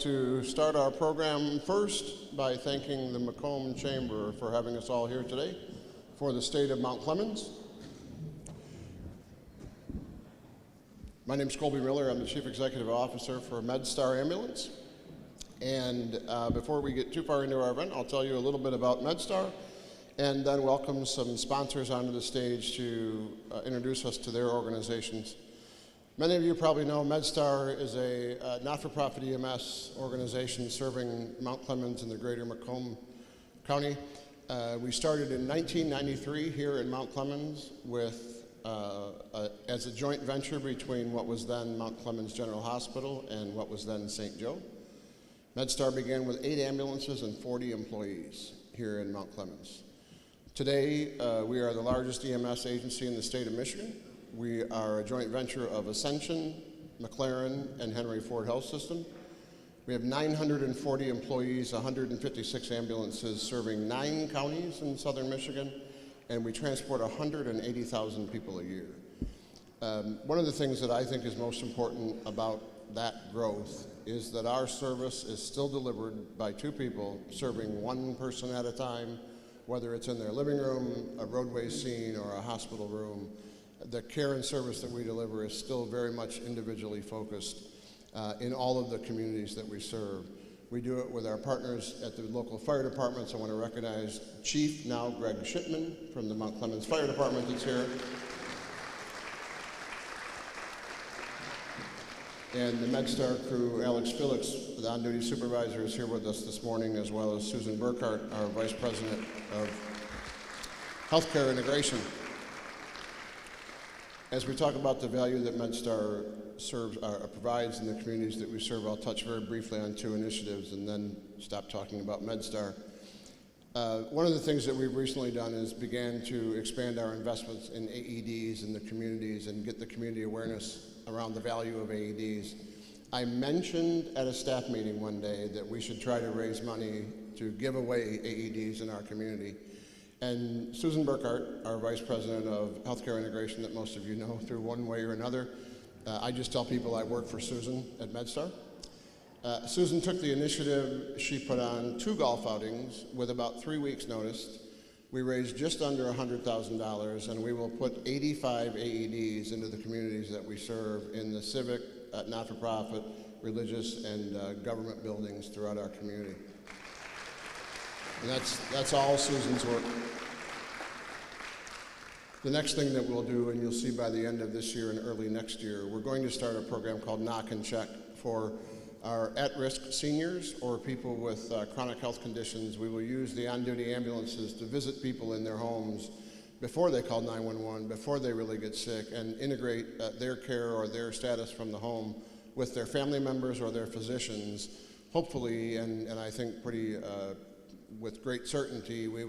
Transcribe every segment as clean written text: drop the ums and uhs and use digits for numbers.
to start our program first by thanking the Macomb Chamber for having us all here today for the state of Mount Clemens. My name is Colby Miller. I'm the Chief Executive Officer for MedStar Ambulance. And before we get too far into our event, I'll tell you a little bit about MedStar and then welcome some sponsors onto the stage to introduce us to their organizations. Many of you probably know MedStar is a not-for-profit EMS organization serving Mount Clemens and the greater Macomb County. We started in 1993 here in Mount Clemens with as a joint venture between what was then Mount Clemens General Hospital and what was then St. Joe. MedStar began with 8 ambulances and 40 employees here in Mount Clemens. Today, we are the largest EMS agency in the state of Michigan. We are a joint venture of Ascension, McLaren, and Henry Ford Health System. We have 940 employees, 156 ambulances serving 9 counties in southern Michigan, and we transport 180,000 people a year. One of the things that I think is most important about that growth is that our service is still delivered by 2 people serving 1 person at a time, whether it's in their living room, a roadway scene, or a hospital room. The care and service that we deliver is still very much individually focused in all of the communities that we serve. We do it with our partners at the local fire departments. I want to recognize Chief, now Greg Shipman, from the Mount Clemens Fire Department that's here. And the MedStar crew, Alex Felix, the on-duty supervisor, is here with us this morning, as well as Susan Burkhart, our Vice President of Healthcare Integration. As we talk about the value that MedStar provides in the communities that we serve, I'll touch very briefly on 2 initiatives and then stop talking about MedStar. One of the things that we've recently done is began to expand our investments in AEDs in the communities and get the community awareness around the value of AEDs. I mentioned at a staff meeting one day that we should try to raise money to give away AEDs in our community. And Susan Burkhart, our Vice President of Healthcare Integration that most of you know through one way or another, I just tell people I work for Susan at MedStar. Susan took the initiative. She put on 2 golf outings with about 3 weeks' notice. We raised just under $100,000, and we will put 85 AEDs into the communities that we serve in the civic, not-for-profit, religious, and government buildings throughout our community. And that's all Susan's work. The next thing that we'll do, and you'll see by the end of this year and early next year, we're going to start a program called Knock and Check for our at-risk seniors or people with chronic health conditions. We will use the on-duty ambulances to visit people in their homes before they call 911, before they really get sick, and integrate their care or their status from the home with their family members or their physicians. Hopefully, and I think pretty with great certainty, we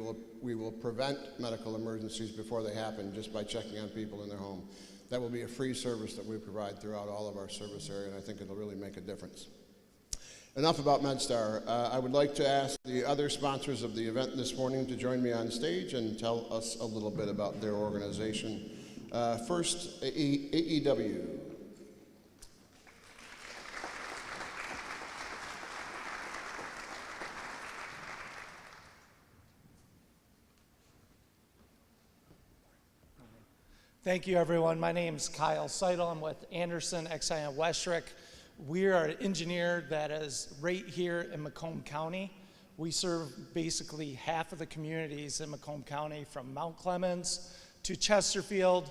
will prevent medical emergencies before they happen just by checking on people in their home. That will be a free service that we provide throughout all of our service area, and I think it'll really make a difference. Enough about MedStar. I would like to ask the other sponsors of the event this morning to join me on stage and tell us a little bit about their organization. First, AEW. Thank you, everyone. My name is Kyle Seidel. I'm with Anderson XIM Westrick. We are an engineer that is right here in Macomb County. We serve basically half of the communities in Macomb County, from Mount Clemens to Chesterfield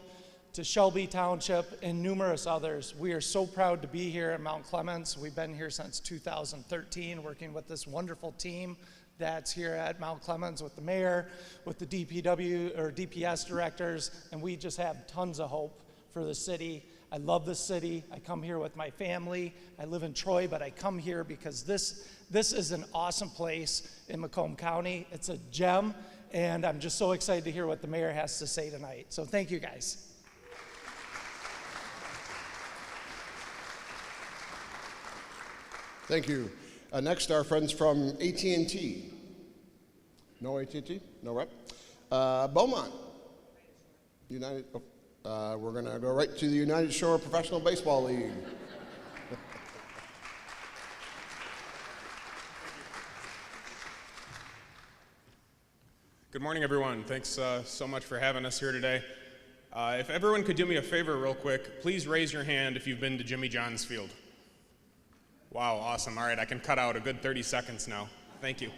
to Shelby Township and numerous others. We are so proud to be here at Mount Clemens. We've been here since 2013, working with this wonderful team that's here at Mount Clemens with the mayor, with the DPW or DPS directors, and we just have tons of hope for the city. I love the city. I come here with my family. I live in Troy, but I come here because this is an awesome place in Macomb County. It's a gem, and I'm just so excited to hear what the mayor has to say tonight. So thank you, guys. Thank you. Next, our friends from AT&T. No AT&T? No rep? Beaumont. United. We're going to go right to the United Shore Professional Baseball League. Good morning, everyone. Thanks so much for having us here today. If everyone could do me a favor real quick, please raise your hand if you've been to Jimmy John's Field. Wow, awesome. All right, I can cut out a good 30 seconds now. Thank you.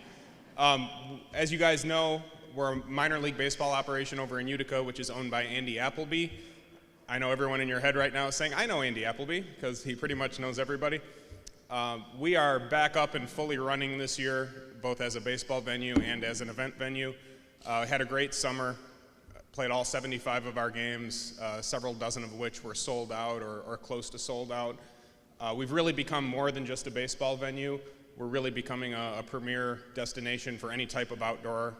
As you guys know, we're a minor league baseball operation over in Utica, which is owned by Andy Appleby. I know everyone in your head right now is saying, I know Andy Appleby, because he pretty much knows everybody. We are back up and fully running this year, both as a baseball venue and as an event venue. Had a great summer, played all 75 of our games, several dozen of which were sold out or close to sold out. We've really become more than just a baseball venue. We're really becoming a premier destination for any type of outdoor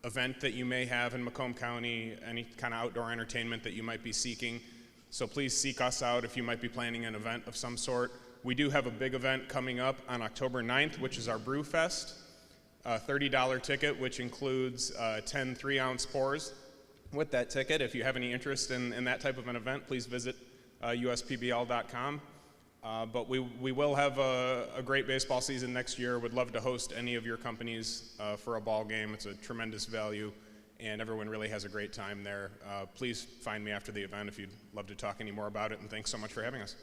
event that you may have in Macomb County, any kind of outdoor entertainment that you might be seeking. So please seek us out if you might be planning an event of some sort. We do have a big event coming up on October 9th, which is our Brew Fest, a $30 ticket, which includes 10 3-ounce pours. With that ticket, if you have any interest in that type of an event, please visit uspbl.com. But we will have a great baseball season next year. Would love to host any of your companies for a ball game. It's a tremendous value, and everyone really has a great time there. Please find me after the event if you'd love to talk any more about it, and thanks so much for having us.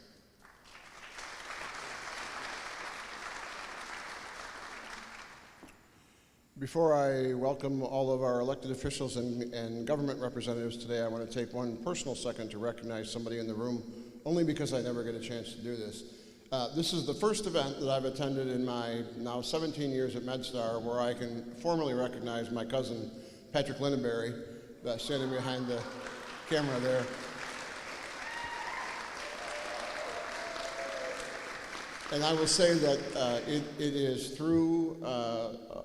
Before I welcome all of our elected officials and government representatives today, I want to take one personal second to recognize somebody in the room, only because I never get a chance to do this. This is the first event that I've attended in my now 17 years at MedStar where I can formally recognize my cousin, Patrick Lindenberry, standing behind the camera there. And I will say that it is through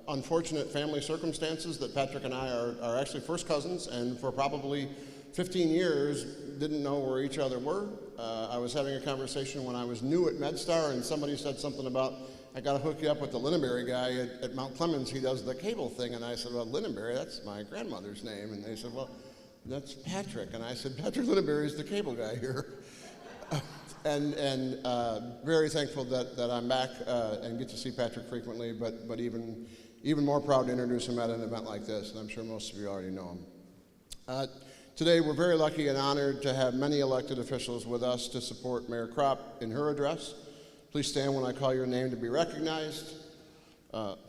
unfortunate family circumstances that Patrick and I are actually first cousins, and for probably 15 years didn't know where each other were. I was having a conversation when I was new at MedStar, and somebody said something about, I got to hook you up with the Lindenberry guy at Mount Clemens. He does the cable thing. And I said, well, Lindenberry, that's my grandmother's name. And they said, well, that's Patrick. And I said, Patrick Lindenberry is the cable guy here. And very thankful that I'm back and get to see Patrick frequently, but even more proud to introduce him at an event like this, and I'm sure most of you already know him. Today, we're very lucky and honored to have many elected officials with us to support Mayor Kropp in her address. Please stand when I call your name to be recognized.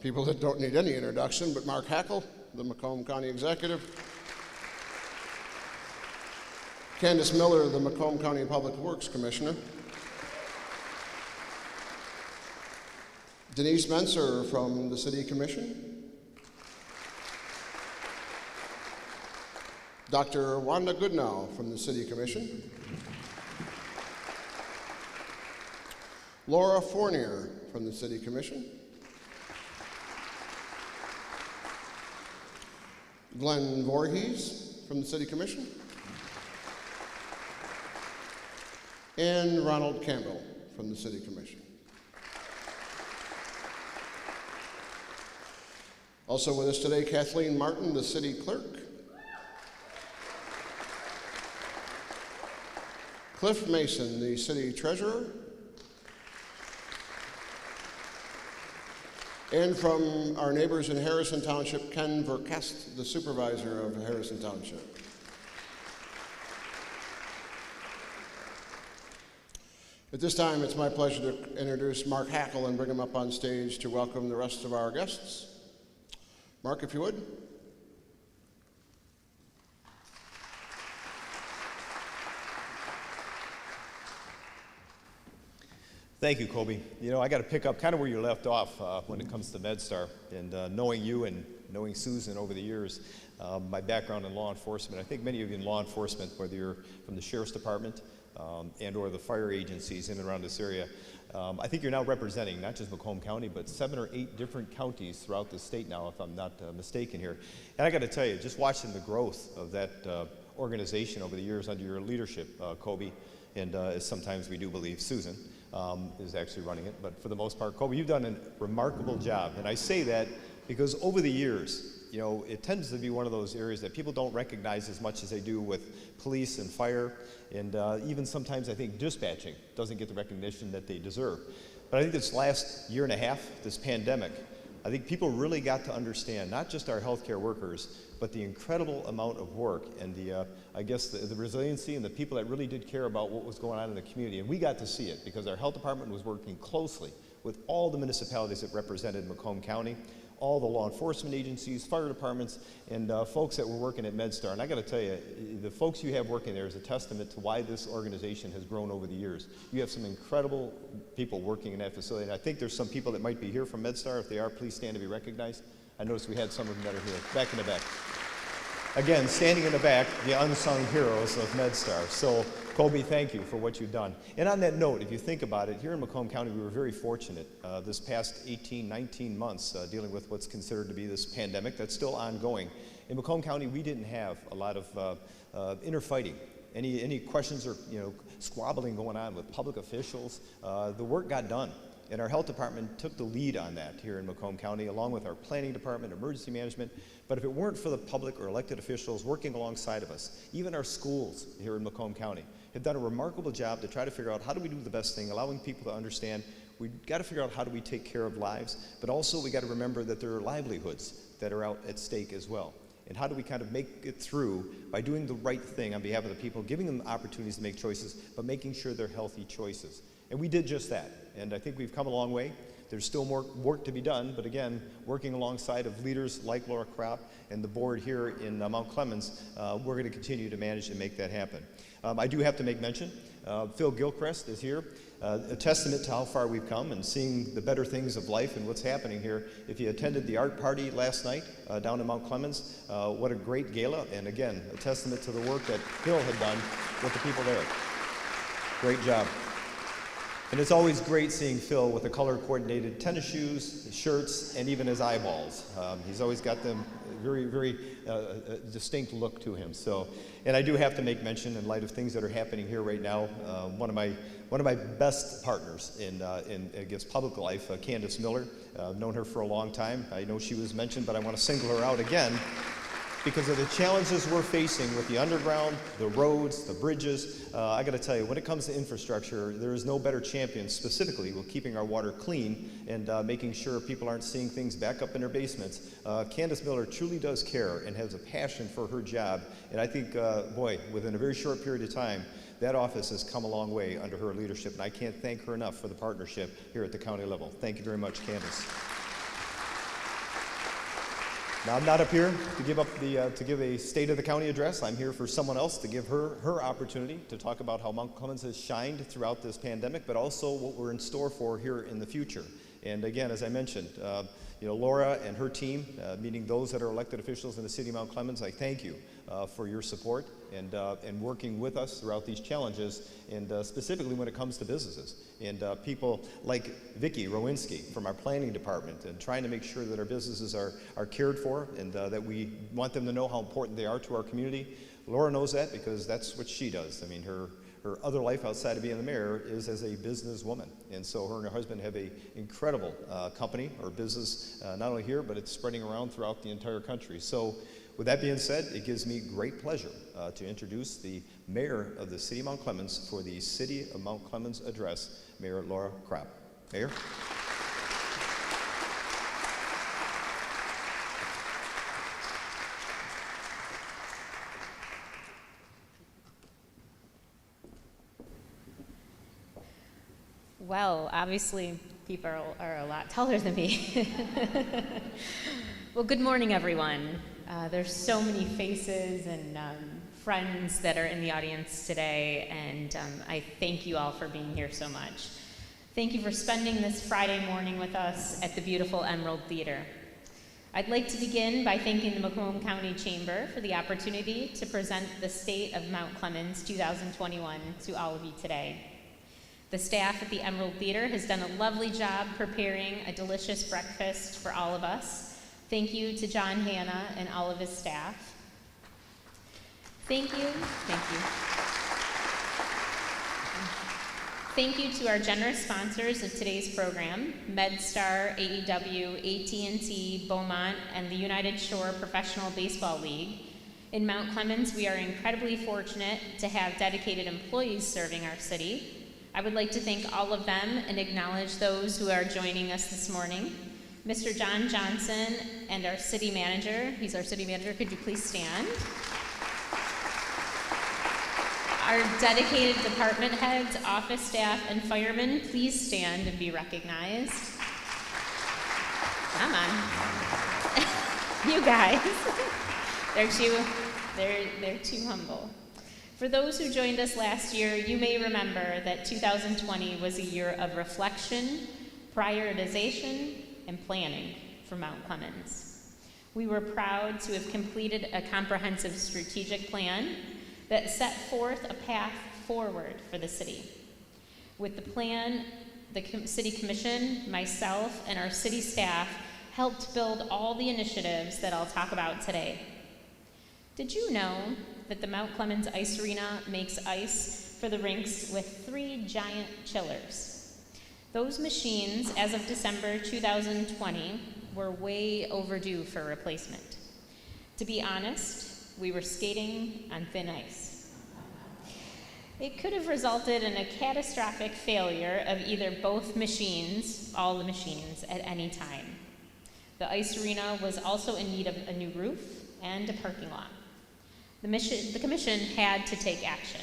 People that don't need any introduction, but Mark Hackel, the Macomb County Executive. Candace Miller, the Macomb County Public Works Commissioner. Denise Menser from the City Commission. Dr. Wanda Goodnow from the City Commission. Laura Fournier from the City Commission. Glenn Voorhees from the City Commission. And Ronald Campbell from the City Commission. Also with us today, Kathleen Martin, the City Clerk. Cliff Mason, the City Treasurer. And from our neighbors in Harrison Township, Ken Verkest, the Supervisor of Harrison Township. At this time, it's my pleasure to introduce Mark Hackel and bring him up on stage to welcome the rest of our guests. Mark, if you would. Thank you, Colby. You know, I got to pick up kind of where you left off when it comes to MedStar. And knowing you and knowing Susan over the years, my background in law enforcement, I think many of you in law enforcement, whether you're from the Sheriff's Department and or the fire agencies in and around this area, I think you're now representing not just Macomb County, but 7 or 8 different counties throughout the state now, if I'm not mistaken here. And I got to tell you, just watching the growth of that organization over the years under your leadership, Colby, and as sometimes we do believe Susan is actually running it, but for the most part, Colby, you've done a remarkable job. And I say that because over the years, you know, it tends to be one of those areas that people don't recognize as much as they do with police and fire, and even sometimes I think dispatching doesn't get the recognition that they deserve. But I think this last year and a half, this pandemic, I think people really got to understand, not just our healthcare workers, but the incredible amount of work and I guess the resiliency and the people that really did care about what was going on in the community. And we got to see it because our health department was working closely with all the municipalities that represented Macomb County, all the law enforcement agencies, fire departments, and folks that were working at MedStar. And I got to tell you, the folks you have working there is a testament to why this organization has grown over the years. You have some incredible people working in that facility. And I think there's some people that might be here from MedStar. If they are, please stand to be recognized. I noticed we had some of them that are here, back in the back. Again, standing in the back, the unsung heroes of MedStar. So, Colby, thank you for what you've done. And on that note, if you think about it, here in Macomb County, we were very fortunate this past 18, 19 months dealing with what's considered to be this pandemic that's still ongoing. In Macomb County, we didn't have a lot of interfighting. Any questions or squabbling going on with public officials. The work got done. And our health department took the lead on that here in Macomb County, along with our planning department, emergency management. But if it weren't for the public or elected officials working alongside of us, even our schools here in Macomb County have done a remarkable job to try to figure out how do we do the best thing, allowing people to understand we've got to figure out how do we take care of lives, but also we got to remember that there are livelihoods that are out at stake as well. And how do we kind of make it through by doing the right thing on behalf of the people, giving them opportunities to make choices, but making sure they're healthy choices. And we did just that. And I think we've come a long way. There's still more work to be done, but again, working alongside of leaders like Laura Kropp and the board here in Mount Clemens, we're going to continue to manage and make that happen. I do have to make mention, Phil Gilchrist is here, a testament to how far we've come and seeing the better things of life and what's happening here. If you attended the art party last night down in Mount Clemens, what a great gala, and again, a testament to the work that Phil had done with the people there. Great job. And it's always great seeing Phil with the color-coordinated tennis shoes, his shirts, and even his eyeballs. He's always got them very, very distinct look to him. So, and I do have to make mention, in light of things that are happening here right now, one of my best partners in I guess public life, Candace Miller. I've known her for a long time. I know she was mentioned, but I want to single her out again, because of the challenges we're facing with the underground, the roads, the bridges. I got to tell you, when it comes to infrastructure, there is no better champion specifically with keeping our water clean and making sure people aren't seeing things back up in their basements. Candace Miller truly does care and has a passion for her job. And I think, boy, within a very short period of time, that office has come a long way under her leadership. And I can't thank her enough for the partnership here at the county level. Thank you very much, Candace. Now, I'm not up here to give a State of the County address. I'm here for someone else to give her opportunity to talk about how Mount Clemens has shined throughout this pandemic, but also what we're in store for here in the future. And again, as I mentioned, Laura and her team, meaning those that are elected officials in the city of Mount Clemens, I thank you for your support and working with us throughout these challenges, and specifically when it comes to businesses. And people like Vicki Rowinski from our planning department, and trying to make sure that our businesses are cared for, and that we want them to know how important they are to our community. Laura knows that because that's what she does. I mean, her other life outside of being the mayor is as a businesswoman. And so her and her husband have an incredible company or business, not only here, but it's spreading around throughout the entire country. So with that being said, it gives me great pleasure to introduce the mayor of the city of Mount Clemens for the City of Mount Clemens address, Mayor Laura Kropp. Mayor. Well, obviously, people are a lot taller than me. Well, good morning, everyone. There's so many faces and friends that are in the audience today, and I thank you all for being here so much. Thank you for spending this Friday morning with us at the beautiful Emerald Theater. I'd like to begin by thanking the Macomb County Chamber for the opportunity to present the State of Mount Clemens 2021 to all of you today. The staff at the Emerald Theater has done a lovely job preparing a delicious breakfast for all of us. Thank you to John Hanna and all of his staff. Thank you. Thank you to our generous sponsors of today's program, MedStar, AEW, AT&T, Beaumont, and the United Shore Professional Baseball League. In Mount Clemens, we are incredibly fortunate to have dedicated employees serving our city. I would like to thank all of them and acknowledge those who are joining us this morning. Mr. John Johnson, and our city manager. He's our city manager. Could you please stand? Our dedicated department heads, office staff, and firemen, please stand and be recognized. Come on. You guys. They're too humble. For those who joined us last year, you may remember that 2020 was a year of reflection, prioritization, and planning for Mount Clemens. We were proud to have completed a comprehensive strategic plan that set forth a path forward for the city. With the plan, the City Commission, myself, and our city staff helped build all the initiatives that I'll talk about today. Did you know that the Mount Clemens Ice Arena makes ice for the rinks with 3 giant chillers? Those machines, as of December 2020, were way overdue for replacement. To be honest, we were skating on thin ice. It could have resulted in a catastrophic failure of either both machines, all the machines, at any time. The ice arena was also in need of a new roof and a parking lot. The commission had to take action.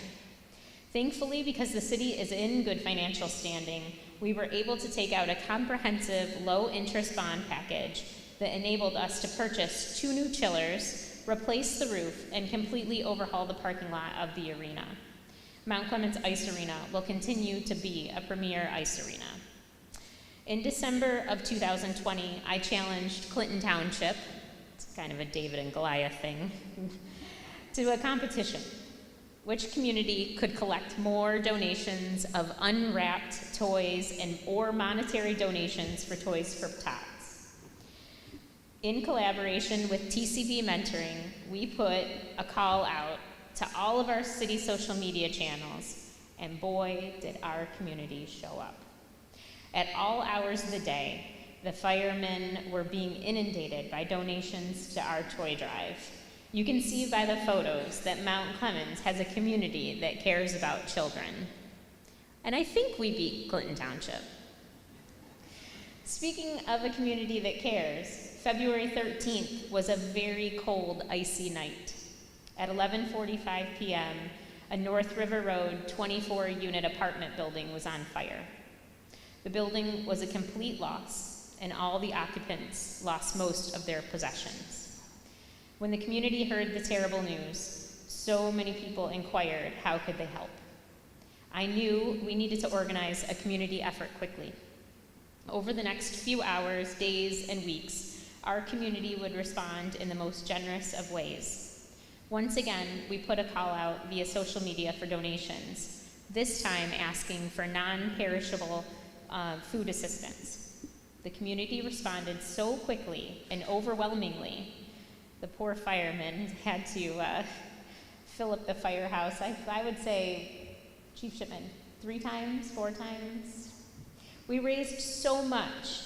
Thankfully, because the city is in good financial standing, we were able to take out a comprehensive low-interest bond package that enabled us to purchase 2 new chillers, replace the roof, and completely overhaul the parking lot of the arena. Mount Clemens Ice Arena will continue to be a premier ice arena. In December of 2020, I challenged Clinton Township, it's kind of a David and Goliath thing, to a competition. Which community could collect more donations of unwrapped toys or monetary donations for Toys for Tots? In collaboration with TCB Mentoring, we put a call out to all of our city social media channels, and boy, did our community show up. At all hours of the day, the firemen were being inundated by donations to our toy drive. You can see by the photos that Mount Clemens has a community that cares about children. And I think we beat Clinton Township. Speaking of a community that cares, February 13th was a very cold, icy night. At 11:45 p.m., a North River Road 24-unit apartment building was on fire. The building was a complete loss, and all the occupants lost most of their possessions. When the community heard the terrible news, so many people inquired how could they help. I knew we needed to organize a community effort quickly. Over the next few hours, days, and weeks, our community would respond in the most generous of ways. Once again, we put a call out via social media for donations, this time asking for non-perishable food assistance. The community responded so quickly and overwhelmingly. The poor firemen had to fill up the firehouse, I would say, Chief Shipman, 3 times, 4 times. We raised so much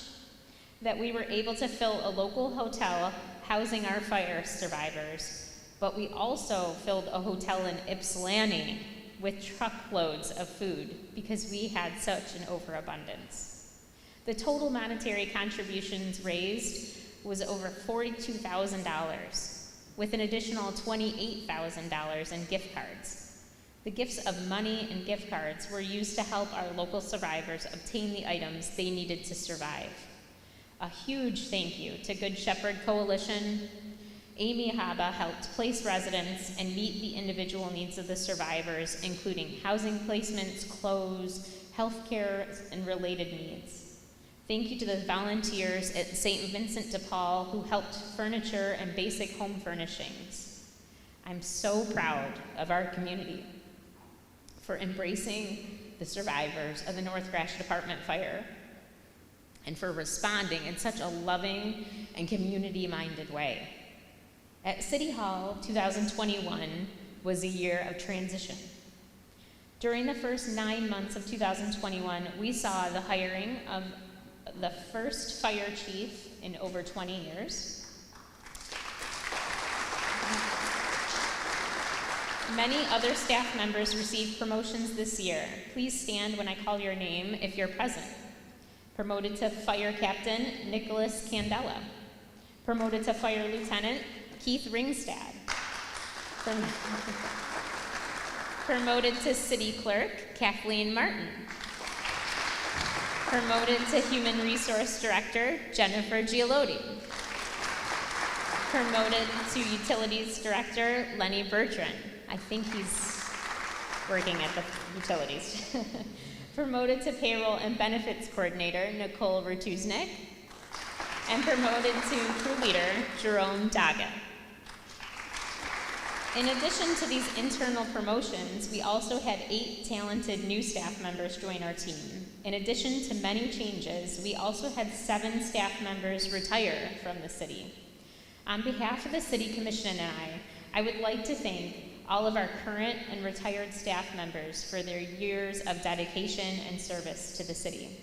that we were able to fill a local hotel housing our fire survivors, but we also filled a hotel in Ypsilanti with truckloads of food because we had such an overabundance. The total monetary contributions raised was over $42,000, with an additional $28,000 in gift cards. The gifts of money and gift cards were used to help our local survivors obtain the items they needed to survive. A huge thank you to Good Shepherd Coalition. Amy Haba helped place residents and meet the individual needs of the survivors, including housing placements, clothes, healthcare, and related needs. Thank you to the volunteers at St. Vincent de Paul who helped furniture and basic home furnishings. I'm so proud of our community for embracing the survivors of the North Gratiot Apartment Fire and for responding in such a loving and community-minded way. At City Hall, 2021 was a year of transition. During the first 9 months of 2021, we saw the hiring of the first fire chief in over 20 years. Many other staff members received promotions this year. Please stand when I call your name if you're present. Promoted to Fire Captain, Nicholas Candela. Promoted to Fire Lieutenant, Keith Ringstad. Promoted to City Clerk, Kathleen Martin. Promoted to Human Resource Director, Jennifer Gialotti. Promoted to Utilities Director, Lenny Bertrand. I think he's working at the utilities. Promoted to Payroll and Benefits Coordinator, Nicole Rutuznik. And promoted to Crew Leader, Jerome Daga. In addition to these internal promotions, we also had 8 talented new staff members join our team. In addition to many changes, we also had 7 staff members retire from the city. On behalf of the City Commission and I would like to thank all of our current and retired staff members for their years of dedication and service to the city.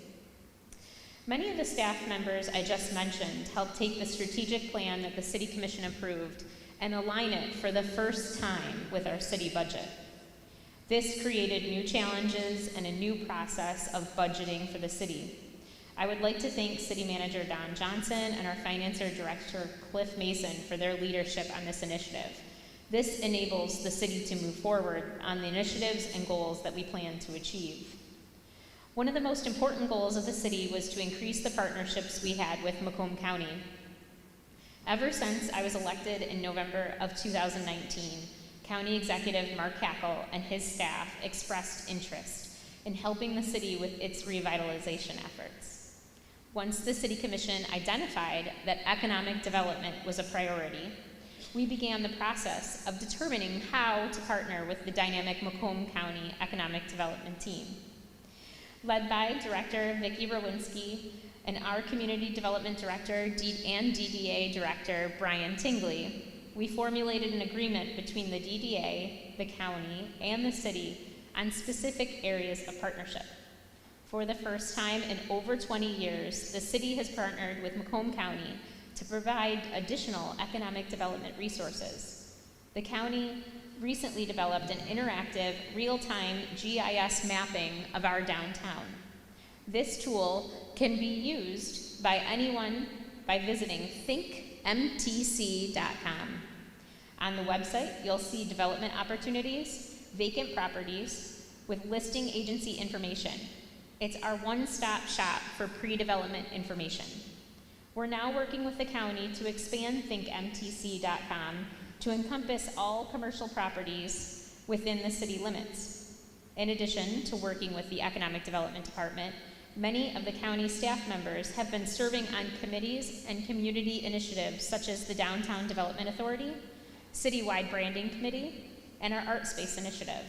Many of the staff members I just mentioned helped take the strategic plan that the City Commission approved and align it for the first time with our city budget. This created new challenges and a new process of budgeting for the city. I would like to thank City Manager Don Johnson and our Finance Director Cliff Mason for their leadership on this initiative. This enables the city to move forward on the initiatives and goals that we plan to achieve. One of the most important goals of the city was to increase the partnerships we had with Macomb County. Ever since I was elected in November of 2019, County Executive Mark Hackel and his staff expressed interest in helping the city with its revitalization efforts. Once the City Commission identified that economic development was a priority, we began the process of determining how to partner with the dynamic Macomb County Economic Development team. Led by Director Vicki Rowinski and our Community Development Director and DDA Director Brian Tingley, we formulated an agreement between the DDA, the county, and the city on specific areas of partnership. For the first time in over 20 years, the city has partnered with Macomb County to provide additional economic development resources. The county recently developed an interactive, real-time GIS mapping of our downtown. This tool can be used by anyone by visiting thinkmtc.com. On the website, you'll see development opportunities, vacant properties, with listing agency information. It's our one-stop shop for pre-development information. We're now working with the county to expand thinkmtc.com to encompass all commercial properties within the city limits. In addition to working with the Economic Development Department, many of the county staff members have been serving on committees and community initiatives such as the Downtown Development Authority, Citywide Branding Committee, and our Art Space Initiative.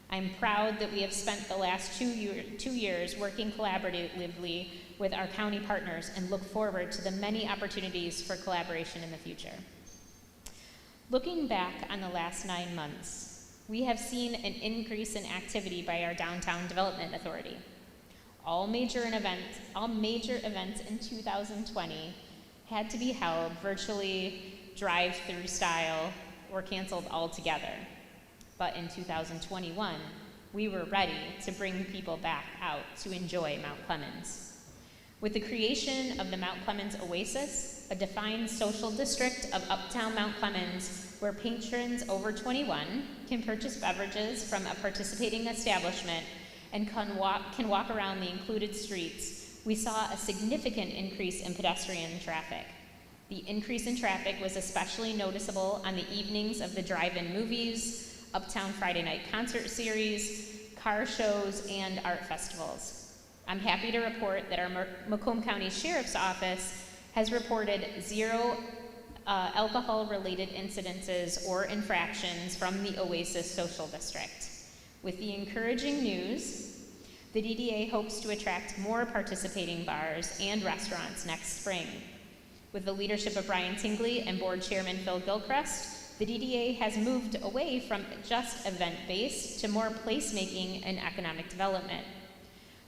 I'm proud that we have spent the last 2 years working collaboratively with our county partners and look forward to the many opportunities for collaboration in the future. Looking back on the last 9 months, we have seen an increase in activity by our Downtown Development Authority. All major events in 2020 had to be held virtually, drive-through style, or canceled altogether. But in 2021, we were ready to bring people back out to enjoy Mount Clemens. With the creation of the Mount Clemens Oasis, a defined social district of Uptown Mount Clemens, where patrons over 21 can purchase beverages from a participating establishment and can walk around the included streets, we saw a significant increase in pedestrian traffic. The increase in traffic was especially noticeable on the evenings of the drive-in movies, Uptown Friday Night Concert Series, car shows, and art festivals. I'm happy to report that our Macomb County Sheriff's Office has reported 0 alcohol-related incidences or infractions from the Oasis Social District. With the encouraging news, the DDA hopes to attract more participating bars and restaurants next spring. With the leadership of Brian Tingley and Board Chairman Phil Gilchrist, the DDA has moved away from just event-based to more placemaking and economic development.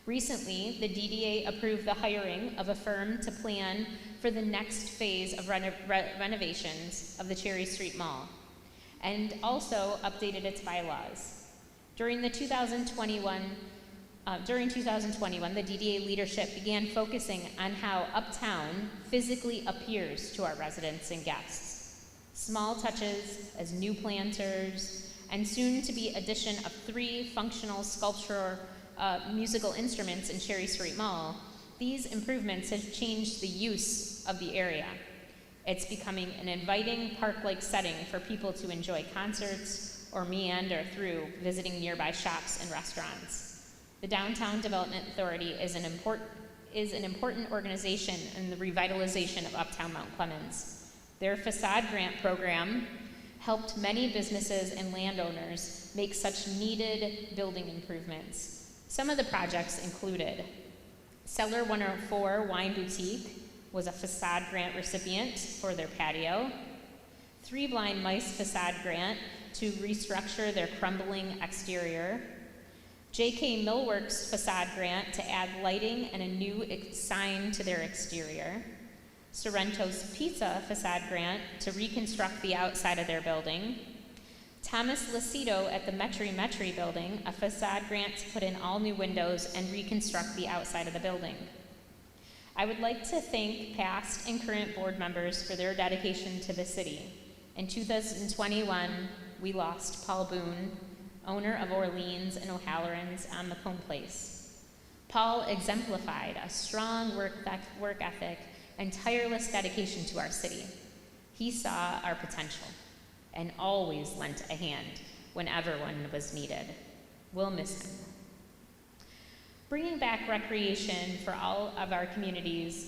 Recently, the DDA approved the hiring of a firm to plan for the next phase of renovations of the Cherry Street Mall, and also updated its bylaws. During the 2021 During 2021, the DDA leadership began focusing on how Uptown physically appears to our residents and guests. Small touches as new planters and soon to be addition of 3 functional sculptural musical instruments in Cherry Street Mall, these improvements have changed the use of the area. It's becoming an inviting park-like setting for people to enjoy concerts or meander through visiting nearby shops and restaurants. The Downtown Development Authority is an important organization in the revitalization of Uptown Mount Clemens. Their facade grant program helped many businesses and landowners make such needed building improvements. Some of the projects included Cellar 104 Wine Boutique was a facade grant recipient for their patio. 3 Blind Mice facade grant to restructure their crumbling exterior. J.K. Millworks facade grant to add lighting and a new sign to their exterior. Sorrento's Pizza facade grant to reconstruct the outside of their building. Thomas Lucido at the Metri building, a facade grant to put in all new windows and reconstruct the outside of the building. I would like to thank past and current board members for their dedication to the city. In 2021, we lost Paul Boone, owner of Orleans and O'Halloran's on Macomb Place. Paul exemplified a strong work ethic and tireless dedication to our city. He saw our potential and always lent a hand whenever one was needed. We'll miss him. Bringing back recreation for all of our community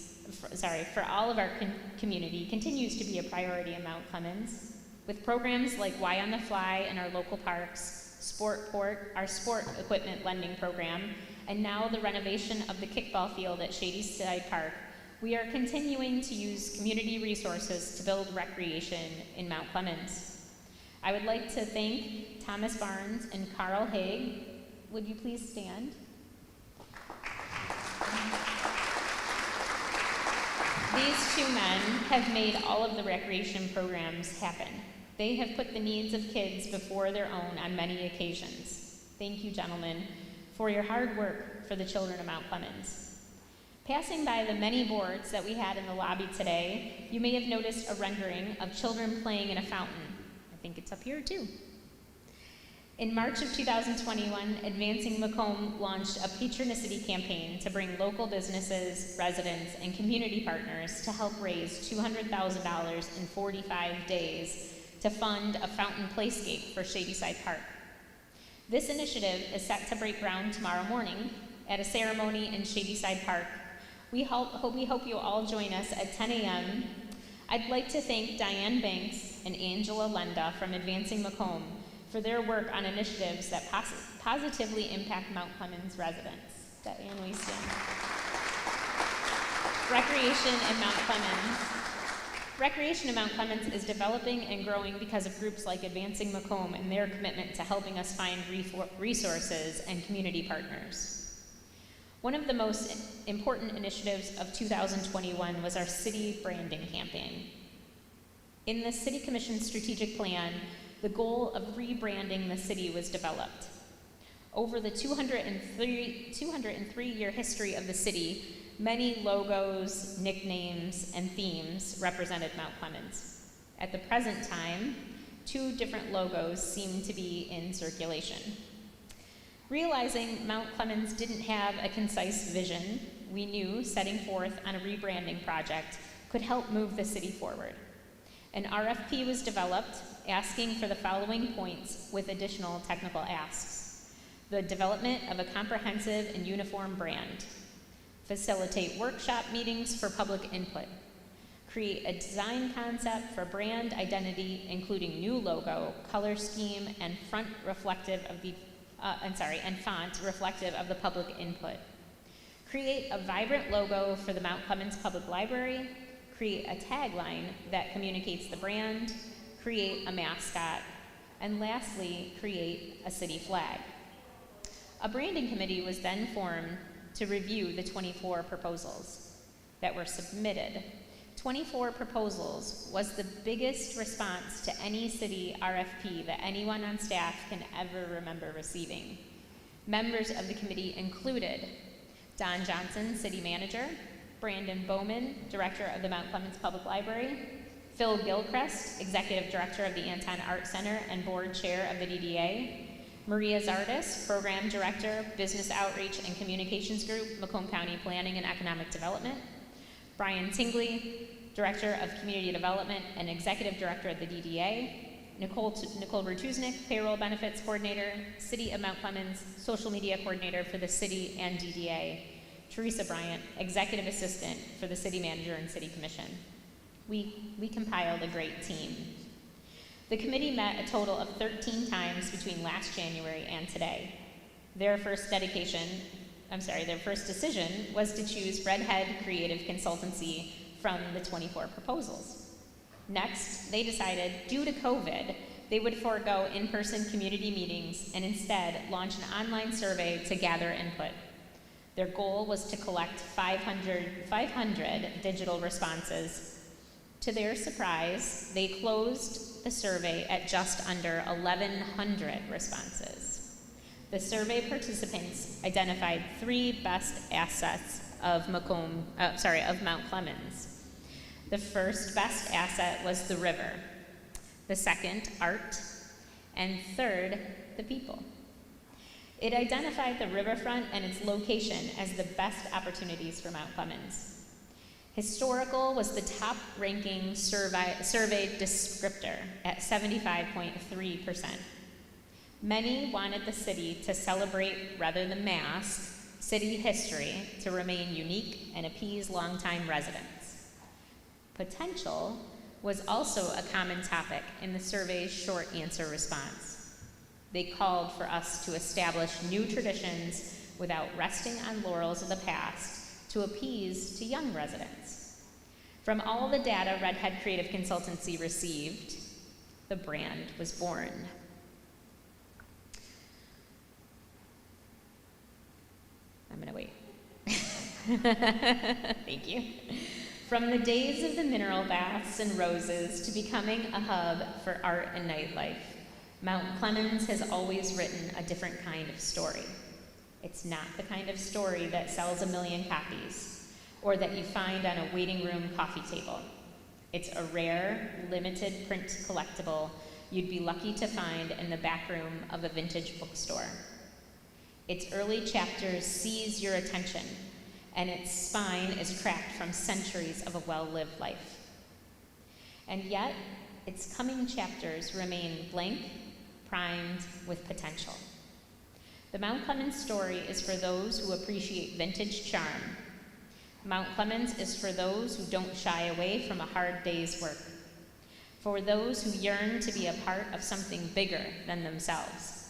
continues to be a priority in Mount Clemens, with programs like Y on the Fly in our local parks, Sportport, our sport equipment lending program, and now the renovation of the kickball field at Shadyside Park. We are continuing to use community resources to build recreation in Mount Clemens. I would like to thank Thomas Barnes and Carl Haig. Would you please stand? These 2 men have made all of the recreation programs happen. They have put the needs of kids before their own on many occasions. Thank you, gentlemen, for your hard work for the children of Mount Clemens. Passing by the many boards that we had in the lobby today, you may have noticed a rendering of children playing in a fountain. I think it's up here too. In March of 2021, Advancing Macomb launched a patronicity campaign to bring local businesses, residents, and community partners to help raise $200,000 in 45 days to fund a fountain playscape for Shadyside Park. This initiative is set to break ground tomorrow morning at a ceremony in Shadyside Park. We hope you'll all join us at 10 a.m. I'd like to thank Diane Banks and Angela Lenda from Advancing Macomb for their work on initiatives that positively impact Mount Clemens residents. Diane, will you stand? Recreation in Mount Clemens is developing and growing because of groups like Advancing Macomb and their commitment to helping us find resources and community partners. One of the most important initiatives of 2021 was our city branding campaign. In the City Commission strategic plan, the goal of rebranding the city was developed. Over the 203-year history of the city, many logos, nicknames, and themes represented Mount Clemens. At the present time, 2 different logos seem to be in circulation. Realizing Mount Clemens didn't have a concise vision, we knew setting forth on a rebranding project could help move the city forward. An RFP was developed asking for the following points with additional technical asks: the development of a comprehensive and uniform brand, facilitate workshop meetings for public input, create a design concept for brand identity, including new logo, color scheme, and font reflective of the public input. Create a vibrant logo for the Mount Clemens Public Library. Create a tagline that communicates the brand. Create a mascot. And lastly, create a city flag. A branding committee was then formed to review the 24 proposals that were submitted. 24 proposals was the biggest response to any city RFP that anyone on staff can ever remember receiving. Members of the committee included Don Johnson, City Manager, Brandon Bowman, Director of the Mount Clemens Public Library, Phil Gilchrist, Executive Director of the Anton Art Center and Board Chair of the DDA, Maria Zardes, Program Director, Business Outreach and Communications Group, Macomb County Planning and Economic Development, Brian Tingley, Director of Community Development and Executive Director of the DDA, Nicole Rutuznik, Payroll Benefits Coordinator, City of Mount Clemens, Social Media Coordinator for the City and DDA, Teresa Bryant, Executive Assistant for the City Manager and City Commission. We compiled a great team. The committee met a total of 13 times between last January and today. Their first decision was to choose Redhead Creative Consultancy from the 24 proposals. Next, they decided, due to COVID, they would forego in-person community meetings and instead launch an online survey to gather input. Their goal was to collect 500 digital responses. To their surprise, they closed the survey at just under 1,100 responses. The survey participants identified 3 best assets of Mount Clemens. The first best asset was the river, the second, art, and third, the people. It identified the riverfront and its location as the best opportunities for Mount Clemens. Historical was the top-ranking surveyed descriptor at 75.3%. Many wanted the city to celebrate rather than mask city history to remain unique and appease longtime residents. Potential was also a common topic in the survey's short answer response. They called for us to establish new traditions without resting on laurels of the past to appease to young residents. From all the data Redhead Creative Consultancy received, the brand was born. I'm gonna wait. Thank you. From the days of the mineral baths and roses to becoming a hub for art and nightlife, Mount Clemens has always written a different kind of story. It's not the kind of story that sells 1 million copies or that you find on a waiting room coffee table. It's a rare, limited print collectible you'd be lucky to find in the back room of a vintage bookstore. Its early chapters seize your attention, and its spine is cracked from centuries of a well-lived life. And yet, its coming chapters remain blank, primed with potential. The Mount Clemens story is for those who appreciate vintage charm. Mount Clemens is for those who don't shy away from a hard day's work, for those who yearn to be a part of something bigger than themselves.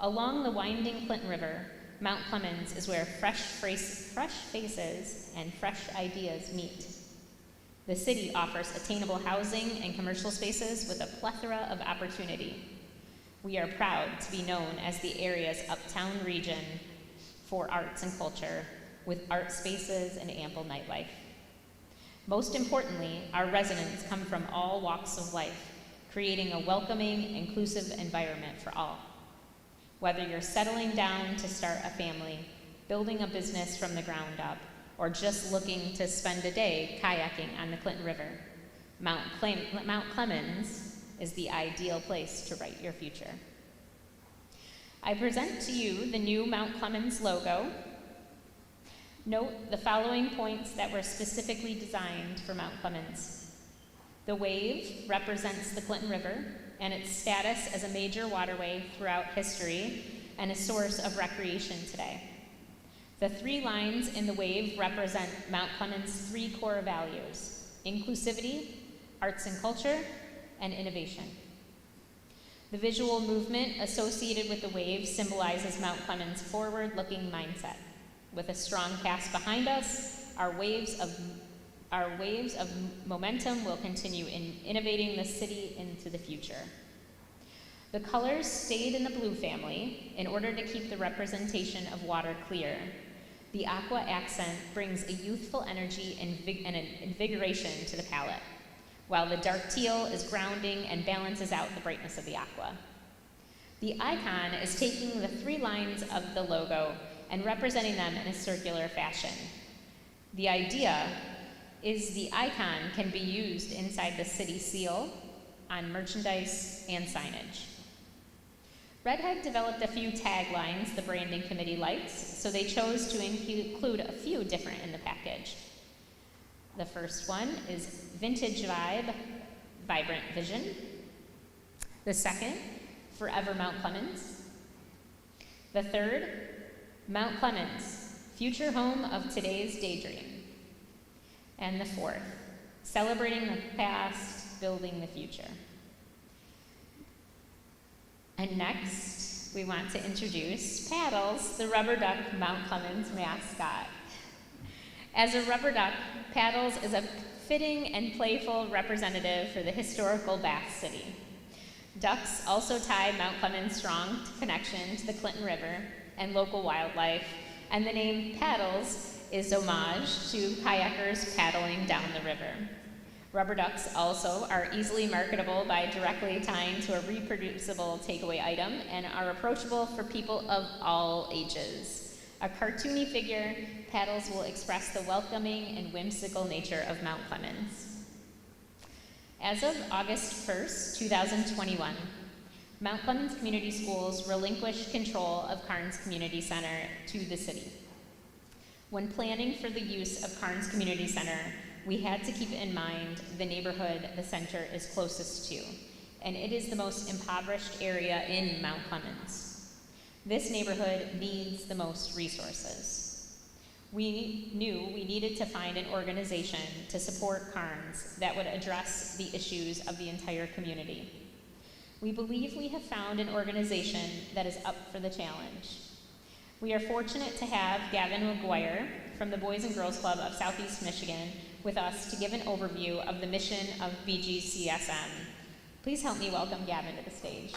Along the winding Clinton River, Mount Clemens is where fresh faces and fresh ideas meet. The city offers attainable housing and commercial spaces with a plethora of opportunity. We are proud to be known as the area's uptown region for arts and culture, with art spaces and ample nightlife. Most importantly, our residents come from all walks of life, creating a welcoming, inclusive environment for all. Whether you're settling down to start a family, building a business from the ground up, or just looking to spend a day kayaking on the Clinton River, Mount Clemens is the ideal place to write your future. I present to you the new Mount Clemens logo. Note the following points that were specifically designed for Mount Clemens. The wave represents the Clinton River and its status as a major waterway throughout history and a source of recreation today. The 3 lines in the wave represent Mount Clemens' 3 core values: inclusivity, arts and culture, and innovation. The visual movement associated with the wave symbolizes Mount Clemens' forward-looking mindset. With a strong past behind us, our waves of momentum will continue in innovating the city into the future. The colors stayed in the blue family in order to keep the representation of water clear. The aqua accent brings a youthful energy and an invigoration to the palette, while the dark teal is grounding and balances out the brightness of the aqua. The icon is taking the 3 lines of the logo and representing them in a circular fashion. The idea is the icon can be used inside the city seal, on merchandise, and signage. Red Head developed a few taglines the branding committee likes, so they chose to include a few different in the package. The first one is Vintage Vibe, Vibrant Vision. The second, Forever Mount Clemens. The third, Mount Clemens, future home of today's daydream. And the fourth, celebrating the past, building the future. And next, we want to introduce Paddles, the rubber duck Mount Clemens mascot. As a rubber duck, Paddles is a fitting and playful representative for the historical Bath City. Ducks also tie Mount Clemens' strong connection to the Clinton River and local wildlife, and the name Paddles is homage to kayakers paddling down the river. Rubber ducks also are easily marketable by directly tying to a reproducible takeaway item and are approachable for people of all ages. A cartoony figure, Paddles will express the welcoming and whimsical nature of Mount Clemens. As of August 1st, 2021, Mount Clemens Community Schools relinquished control of Carnes Community Center to the city. When planning for the use of Carnes Community Center, we had to keep in mind the neighborhood the center is closest to, and it is the most impoverished area in Mount Clemens. This neighborhood needs the most resources. We knew we needed to find an organization to support Carnes that would address the issues of the entire community. We believe we have found an organization that is up for the challenge. We are fortunate to have Gavin McGuire from the Boys and Girls Club of Southeast Michigan with us to give an overview of the mission of BGCSM. Please help me welcome Gavin to the stage.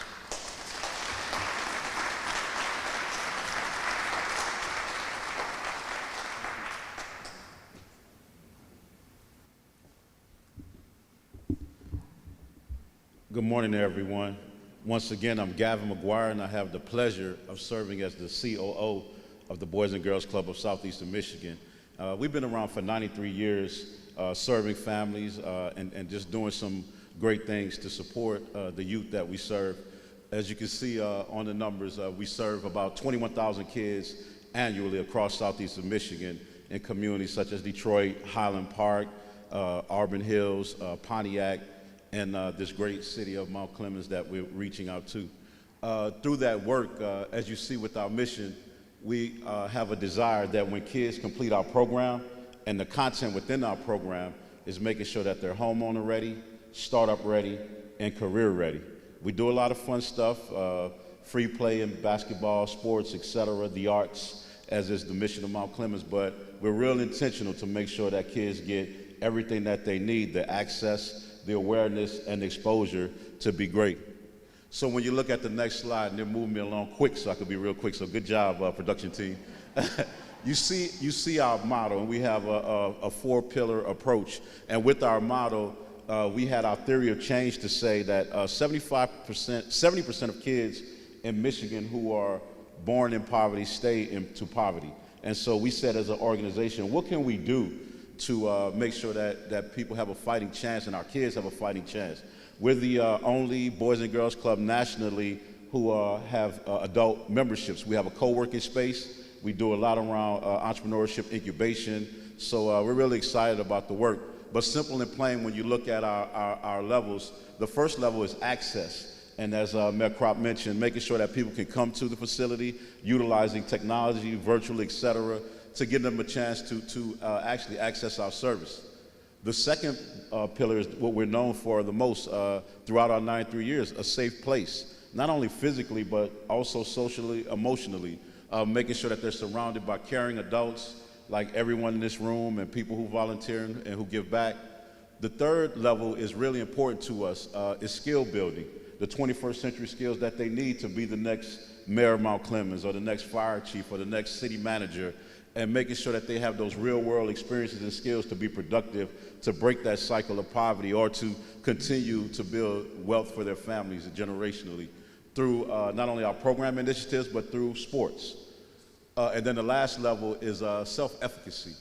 Good morning, everyone. Once again, I'm Gavin McGuire, and I have the pleasure of serving as the COO of the Boys and Girls Club of Southeastern Michigan. We've been around for 93 years, serving families and just doing some great things to support the youth that we serve. As you can see on the numbers, we serve about 21,000 kids annually across Southeastern Michigan in communities such as Detroit, Highland Park, Auburn Hills, Pontiac, and this great city of Mount Clemens that we're reaching out to. Through that work, as you see with our mission, we have a desire that when kids complete our program, and the content within our program is making sure that they're homeowner ready, startup ready, and career ready. We do a lot of fun stuff, free play in basketball, sports, etc., the arts, as is the mission of Mount Clemens, but we're real intentional to make sure that kids get everything that they need, the access, the awareness, and the exposure to be great. So when you look at the next slide, and they're moving me along quick so I could be real quick, so good job, production team. You see our model, and we have a 4-pillar approach. And with our model, we had our theory of change to say that 70% of kids in Michigan who are born in poverty stay into poverty. And so we said as an organization, what can we do to make sure that people have a fighting chance and our kids have a fighting chance? We're the only Boys and Girls Club nationally who have adult memberships. We have a co-working space. We do a lot around entrepreneurship, incubation. So we're really excited about the work. But simple and plain, when you look at our levels, the first level is access. And as Mayor Kropp mentioned, making sure that people can come to the facility, utilizing technology, virtually, et cetera, to give them a chance to actually access our service. The second pillar is what we're known for the most throughout our 93 years, a safe place, not only physically, but also socially, emotionally, making sure that they're surrounded by caring adults like everyone in this room and people who volunteer and who give back. The third level is really important to us, is skill building, the 21st century skills that they need to be the next mayor of Mount Clemens or the next fire chief or the next city manager, and making sure that they have those real world experiences and skills to be productive, to break that cycle of poverty or to continue to build wealth for their families generationally. through not only our program initiatives, but through sports. And then the last level is self-efficacy.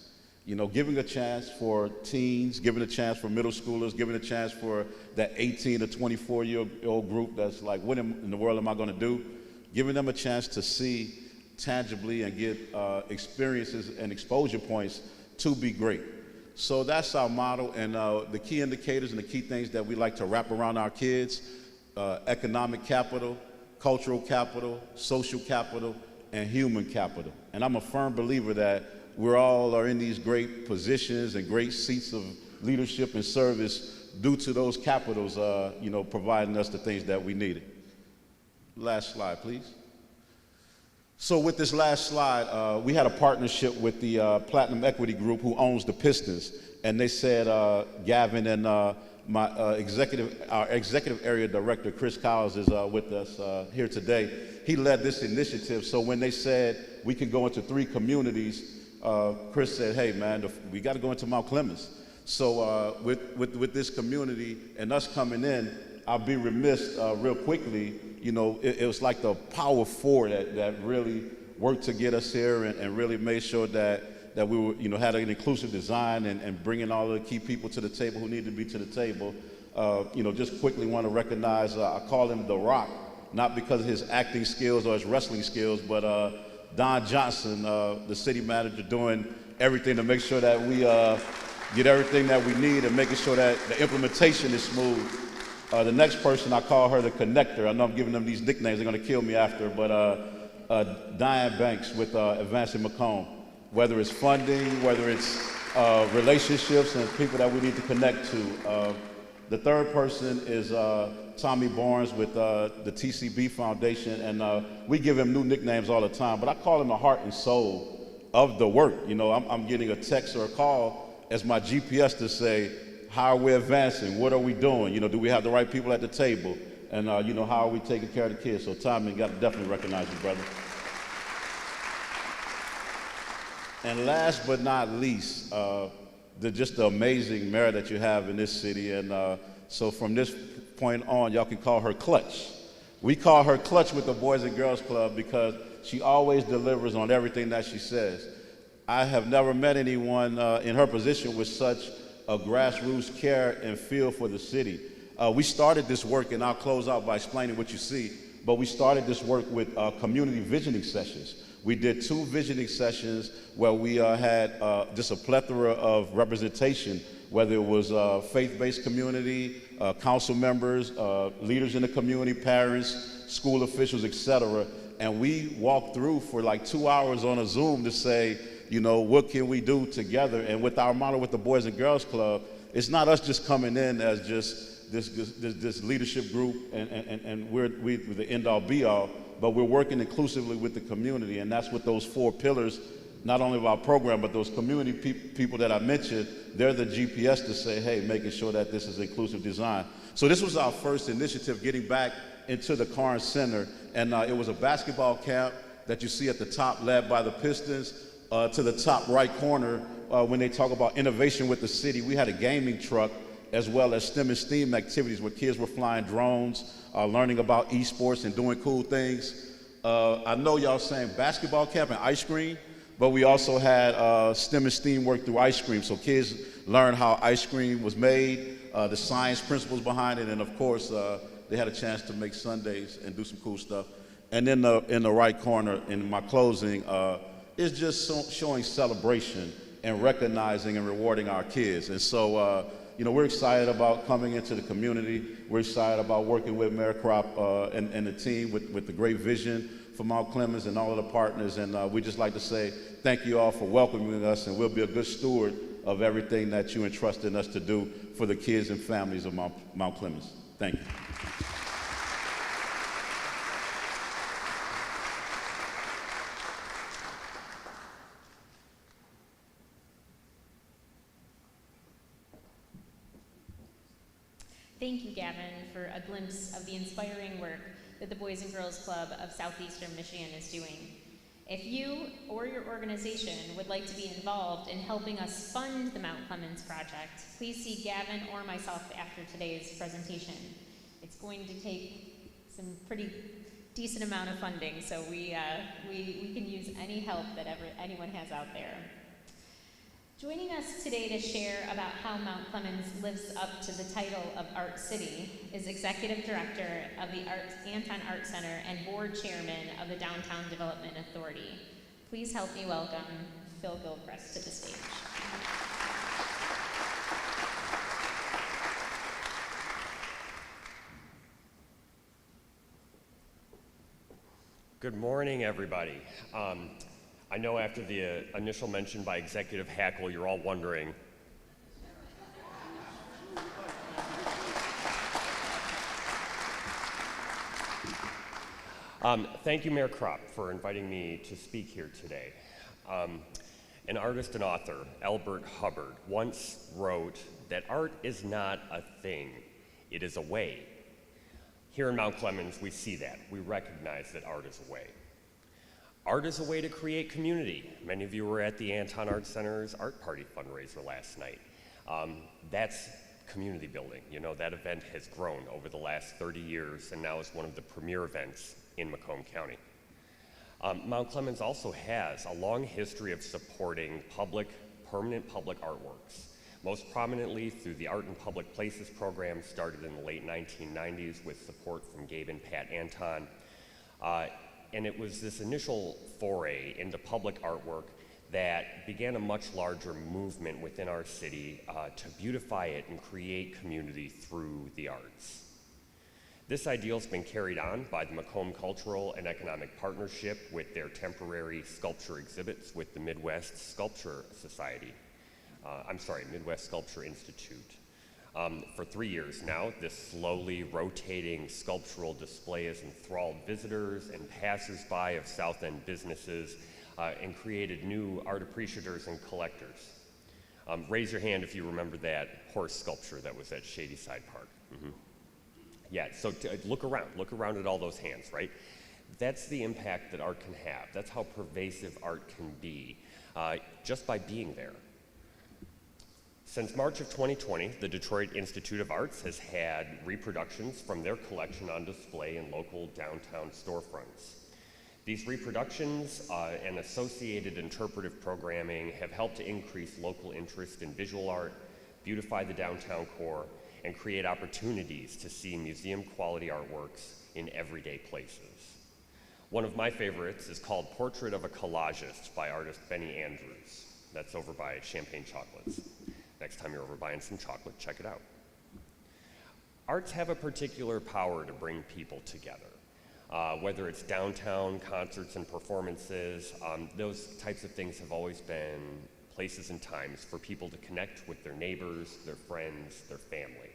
You know, giving a chance for teens, giving a chance for middle schoolers, giving a chance for that 18 to 24-year-old group that's like, what in the world am I going to do? Giving them a chance to see tangibly and get experiences and exposure points to be great. So that's our model, and the key indicators and the key things that we like to wrap around our kids: economic capital, cultural capital, social capital, and human capital. And I'm a firm believer that we're all are in these great positions and great seats of leadership and service due to those capitals, you know, providing us the things that we needed. Last slide, please. So with this last slide, we had a partnership with the Platinum Equity Group, who owns the Pistons, and they said Gavin and our executive area director, Chris Cowles, is with us here today. He led this initiative, so when they said we can go into 3 communities, Chris said, hey man, we got to go into Mount Clemens. So with this community and us coming in, I'll be remiss real quickly, you know, it was like the Power Four that really worked to get us here and really made sure that we were, you know, had an inclusive design and bringing all the key people to the table who need to be to the table. You know, just quickly want to recognize, I call him The Rock, not because of his acting skills or his wrestling skills, but Don Johnson, the city manager, doing everything to make sure that we get everything that we need and making sure that the implementation is smooth. The next person, I call her the connector. I know I'm giving them these nicknames, they're gonna kill me after, but Diane Banks with Advancing Macomb. Whether it's funding, whether it's relationships and people that we need to connect to. The third person is Tommy Barnes with the TCB Foundation, and we give him new nicknames all the time, but I call him the heart and soul of the work. You know, I'm getting a text or a call as my GPS to say, how are we advancing? What are we doing? You know, do we have the right people at the table? And, you know, how are we taking care of the kids? So Tommy, you got to definitely recognize you, brother. And last but not least, just the amazing mayor that you have in this city. And so from this point on, y'all can call her Clutch. We call her Clutch with the Boys and Girls Club because she always delivers on everything that she says. I have never met anyone in her position with such a grassroots care and feel for the city. We started this work, and I'll close out by explaining what you see, but we started this work with community visioning sessions. We did 2 visioning sessions where we had just a plethora of representation, whether it was faith-based community, council members, leaders in the community, parents, school officials, etc. And we walked through for like 2 hours on a Zoom to say, you know, what can we do together? And with our model with the Boys and Girls Club, it's not us just coming in as just this leadership group and we're the end-all be-all, but we're working inclusively with the community, and that's what those 4 pillars, not only of our program, but those community people that I mentioned, they're the GPS to say, hey, making sure that this is inclusive design. So this was our first initiative, getting back into the Carnes Center, and it was a basketball camp that you see at the top, led by the Pistons. To the top right corner, when they talk about innovation with the city, we had a gaming truck as well as STEM and STEAM activities where kids were flying drones, learning about esports and doing cool things. I know y'all saying basketball camp and ice cream, but we also had STEM and STEAM work through ice cream. So kids learned how ice cream was made, the science principles behind it, and of course, they had a chance to make sundaes and do some cool stuff. And then in the right corner, in my closing, is just showing celebration and recognizing and rewarding our kids. And so, you know, we're excited about coming into the community. We're excited about working with Mayor Crop and the team with the great vision for Mount Clemens and all of the partners. And we just like to say thank you all for welcoming us, and we'll be a good steward of everything that you entrusted us to do for the kids and families of Mount Clemens. Thank you. Thank you, Gavin, for a glimpse of the inspiring work that the Boys and Girls Club of Southeastern Michigan is doing. If you or your organization would like to be involved in helping us fund the Mount Clemens project, please see Gavin or myself after today's presentation. It's going to take some pretty decent amount of funding, so we can use any help that anyone has out there. Joining us today to share about how Mount Clemens lives up to the title of Art City is Executive Director of the Anton Art Center and Board Chairman of the Downtown Development Authority. Please help me welcome Phil Gilchrist to the stage. Good morning, everybody. I know after the initial mention by Executive Hackle, you're all wondering. Thank you, Mayor Kropp, for inviting me to speak here today. An artist and author, Elbert Hubbard, once wrote that art is not a thing, it is a way. Here in Mount Clemens, we see that. We recognize that art is a way. Art is a way to create community. Many of you were at the Anton Art Center's Art Party fundraiser last night. That's community building. You know, that event has grown over the last 30 years and now is one of the premier events in Macomb County. Mount Clemens also has a long history of supporting permanent public artworks, most prominently through the Art in Public Places program started in the late 1990s with support from Gabe and Pat Anton. And it was this initial foray into public artwork that began a much larger movement within our city to beautify it and create community through the arts. This ideal has been carried on by the Macomb Cultural and Economic Partnership with their temporary sculpture exhibits with the Midwest Sculpture Society. Midwest Sculpture Institute. For 3 years now, this slowly rotating sculptural display has enthralled visitors and passersby of South End businesses and created new art appreciators and collectors. Raise your hand if you remember that horse sculpture that was at Shadyside Park. Mm-hmm. Yeah, so look around at all those hands, right? That's the impact that art can have. That's how pervasive art can be, just by being there. Since March of 2020, the Detroit Institute of Arts has had reproductions from their collection on display in local downtown storefronts. These reproductions and associated interpretive programming have helped to increase local interest in visual art, beautify the downtown core, and create opportunities to see museum-quality artworks in everyday places. One of my favorites is called Portrait of a Collagist by artist Benny Andrews. That's over by Champagne Chocolates. Next time you're over buying some chocolate, check it out. Arts have a particular power to bring people together. Whether it's downtown concerts and performances, those types of things have always been places and times for people to connect with their neighbors, their friends, their family.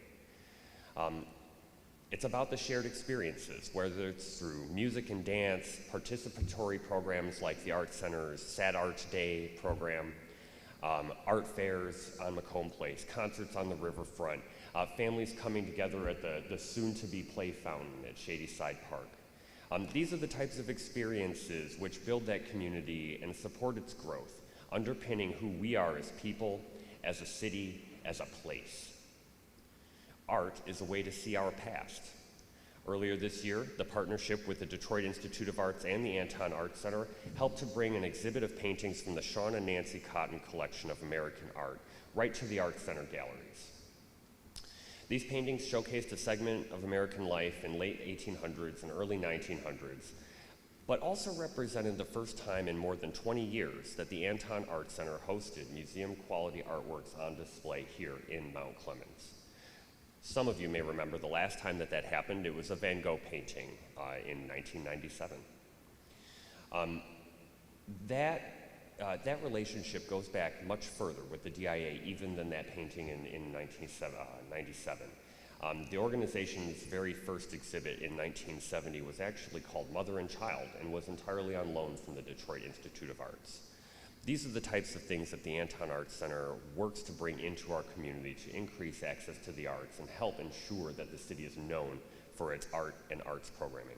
It's about the shared experiences, whether it's through music and dance, participatory programs like the Art Center's Sad Art Day program, art fairs on Macomb Place, concerts on the riverfront, families coming together at the soon-to-be play fountain at Shadyside Park. These are the types of experiences which build that community and support its growth, underpinning who we are as people, as a city, as a place. Art is a way to see our past. Earlier this year, the partnership with the Detroit Institute of Arts and the Anton Art Center helped to bring an exhibit of paintings from the Sean and Nancy Cotton collection of American art right to the Art Center galleries. These paintings showcased a segment of American life in late 1800s and early 1900s, but also represented the first time in more than 20 years that the Anton Art Center hosted museum-quality artworks on display here in Mount Clemens. Some of you may remember the last time that happened, it was a Van Gogh painting in 1997. That relationship goes back much further with the DIA even than that painting in 1997. The organization's very first exhibit in 1970 was actually called Mother and Child and was entirely on loan from the Detroit Institute of Arts. These are the types of things that the Anton Art Center works to bring into our community to increase access to the arts and help ensure that the city is known for its art and arts programming.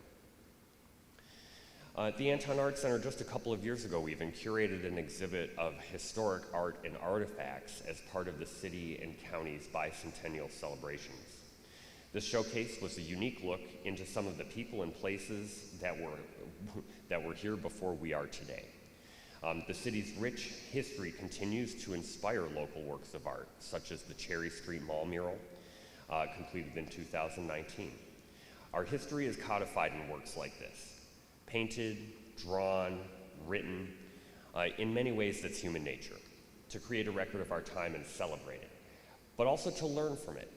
At the Anton Art Center, just a couple of years ago, we even curated an exhibit of historic art and artifacts as part of the city and county's bicentennial celebrations. This showcase was a unique look into some of the people and places that were here before we are today. The city's rich history continues to inspire local works of art, such as the Cherry Street Mall mural, completed in 2019. Our history is codified in works like this, painted, drawn, written. In many ways, that's human nature, to create a record of our time and celebrate it, but also to learn from it.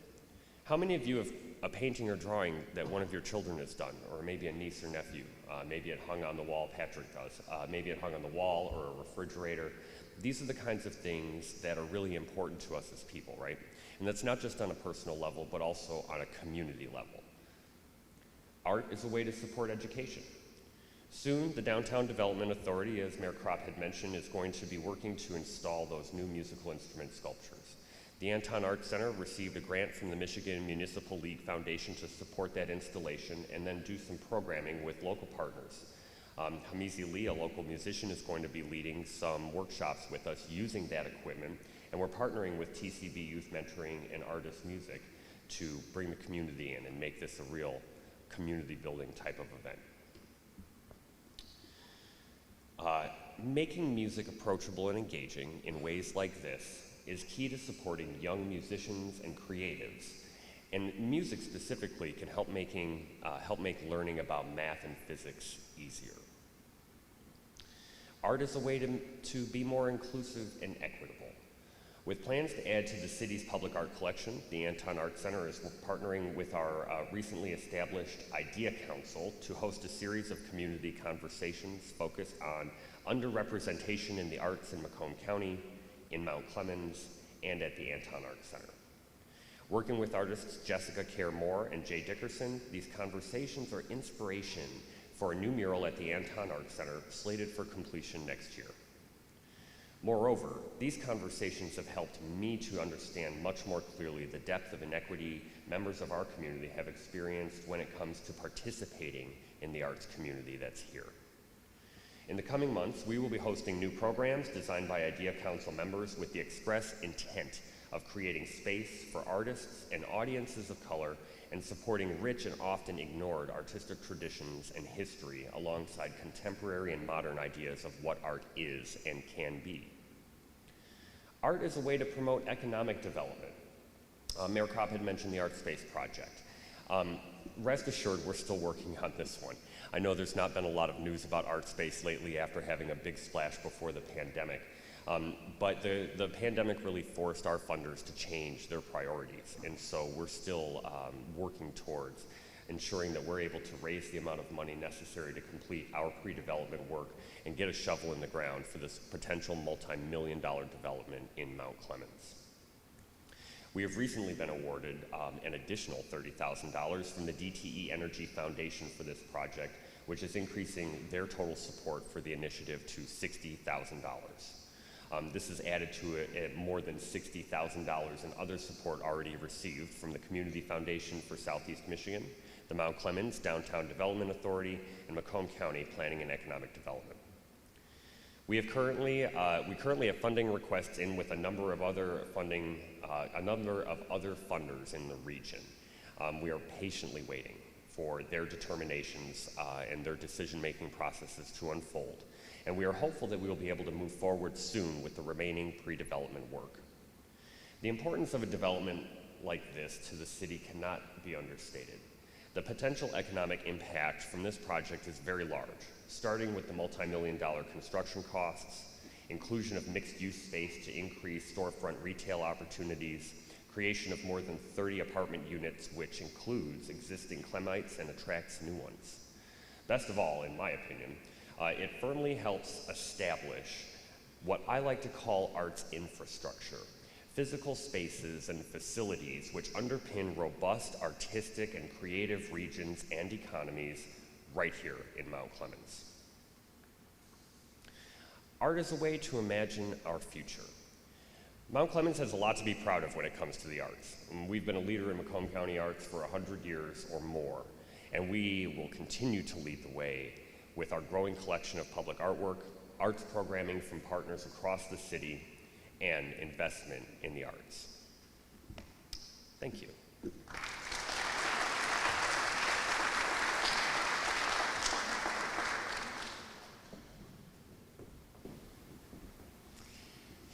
How many of you have a painting or drawing that one of your children has done, or maybe a niece or nephew? Maybe it hung on the wall, Patrick does. Maybe it hung on the wall or a refrigerator. These are the kinds of things that are really important to us as people, right? And that's not just on a personal level, but also on a community level. Art is a way to support education. Soon, the Downtown Development Authority, as Mayor Kropp had mentioned, is going to be working to install those new musical instrument sculptures. The Anton Art Center received a grant from the Michigan Municipal League Foundation to support that installation and then do some programming with local partners. Hamizi Lee, a local musician, is going to be leading some workshops with us using that equipment, and we're partnering with TCB Youth Mentoring and Artist Music to bring the community in and make this a real community building type of event. Making music approachable and engaging in ways like this is key to supporting young musicians and creatives. And music specifically can help make learning about math and physics easier. Art is a way to be more inclusive and equitable. With plans to add to the city's public art collection, the Anton Art Center is partnering with our recently established Idea Council to host a series of community conversations focused on underrepresentation in the arts in Macomb County, in Mount Clemens, and at the Anton Art Center. Working with artists Jessica Kerr Moore and Jay Dickerson, these conversations are inspiration for a new mural at the Anton Art Center slated for completion next year. Moreover, these conversations have helped me to understand much more clearly the depth of inequity members of our community have experienced when it comes to participating in the arts community that's here. In the coming months, we will be hosting new programs designed by Idea Council members with the express intent of creating space for artists and audiences of color and supporting rich and often ignored artistic traditions and history alongside contemporary and modern ideas of what art is and can be. Art is a way to promote economic development. Mayor Kropp had mentioned the Art Space Project. Rest assured, we're still working on this one. I know there's not been a lot of news about Art Space lately after having a big splash before the pandemic. But the pandemic really forced our funders to change their priorities. And so we're still working towards ensuring that we're able to raise the amount of money necessary to complete our pre-development work and get a shovel in the ground for this potential multi-million-dollar development in Mount Clemens. We have recently been awarded an additional $30,000 from the DTE Energy Foundation for this project, which is increasing their total support for the initiative to $60,000. This is added to more than $60,000 in other support already received from the Community Foundation for Southeast Michigan, the Mount Clemens Downtown Development Authority, and Macomb County Planning and Economic Development. We currently have funding requests in with a number of other funders in the region. We are patiently waiting for their determinations and their decision-making processes to unfold. And we are hopeful that we will be able to move forward soon with the remaining pre-development work. The importance of a development like this to the city cannot be understated. The potential economic impact from this project is very large, starting with the multi-million-dollar construction costs, inclusion of mixed-use space to increase storefront retail opportunities, creation of more than 30 apartment units, which includes existing Clemites and attracts new ones. Best of all, in my opinion, it firmly helps establish what I like to call arts infrastructure, physical spaces and facilities which underpin robust artistic and creative regions and economies right here in Mount Clemens. Art is a way to imagine our future. Mount Clemens has a lot to be proud of when it comes to the arts. We've been a leader in Macomb County arts for 100 years or more, and we will continue to lead the way with our growing collection of public artwork, arts programming from partners across the city, and investment in the arts. Thank you.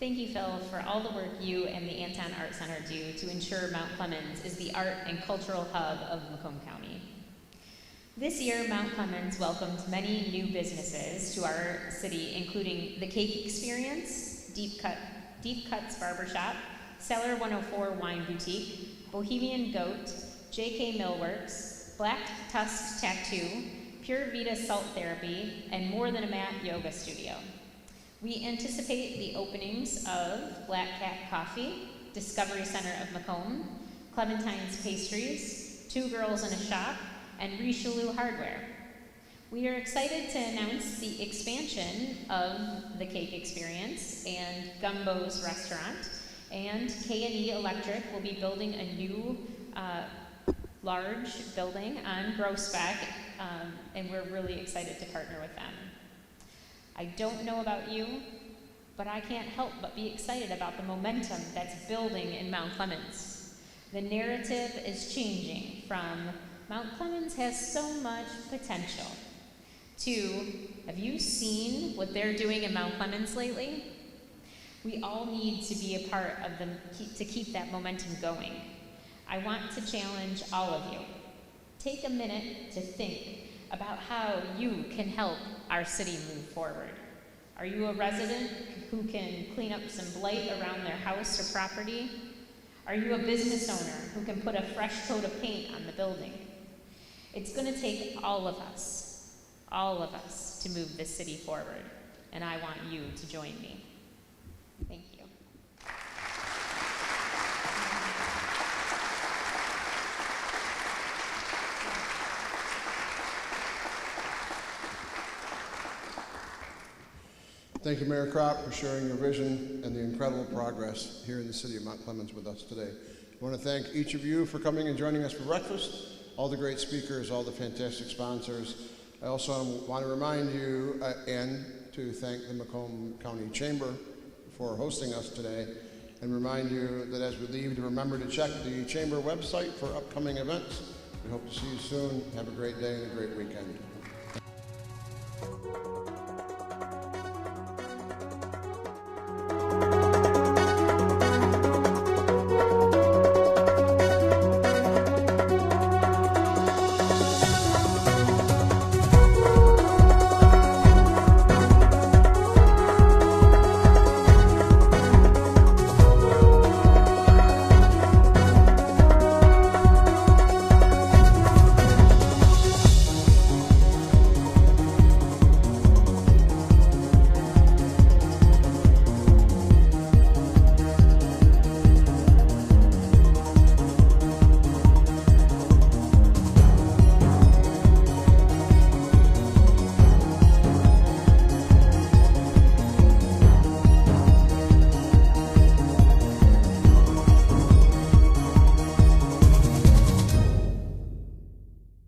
Thank you, Phil, for all the work you and the Anton Art Center do to ensure Mount Clemens is the art and cultural hub of Macomb County. This year, Mount Clemens welcomed many new businesses to our city, including The Cake Experience, Deep Cuts Barbershop, Cellar 104 Wine Boutique, Bohemian Goat, JK Millworks, Black Tusk Tattoo, Pure Vita Salt Therapy, and More Than a Mat Yoga Studio. We anticipate the openings of Black Cat Coffee, Discovery Center of Macomb, Clementine's Pastries, Two Girls in a Shop, and Richelieu Hardware. We are excited to announce the expansion of The Cake Experience and Gumbo's Restaurant, and K&E Electric will be building a new large building on Grossbeck, and we're really excited to partner with them. I don't know about you, but I can't help but be excited about the momentum that's building in Mount Clemens. The narrative is changing from Mount Clemens has so much potential to, have you seen what they're doing in Mount Clemens lately? We all need to be a part of them to keep that momentum going. I want to challenge all of you. Take a minute to think about how you can help our city move forward. Are you a resident who can clean up some blight around their house or property? Are you a business owner who can put a fresh coat of paint on the building? It's going to take all of us to move this city forward, and I want you to join me. Thank you. Thank you, Mayor Kropp, for sharing your vision and the incredible progress here in the city of Mount Clemens with us today. I want to thank each of you for coming and joining us for breakfast, all the great speakers, all the fantastic sponsors. I also want to remind you and to thank the Macomb County Chamber for hosting us today, and remind you that as we leave, to remember to check the Chamber website for upcoming events. We hope to see you soon. Have a great day and a great weekend.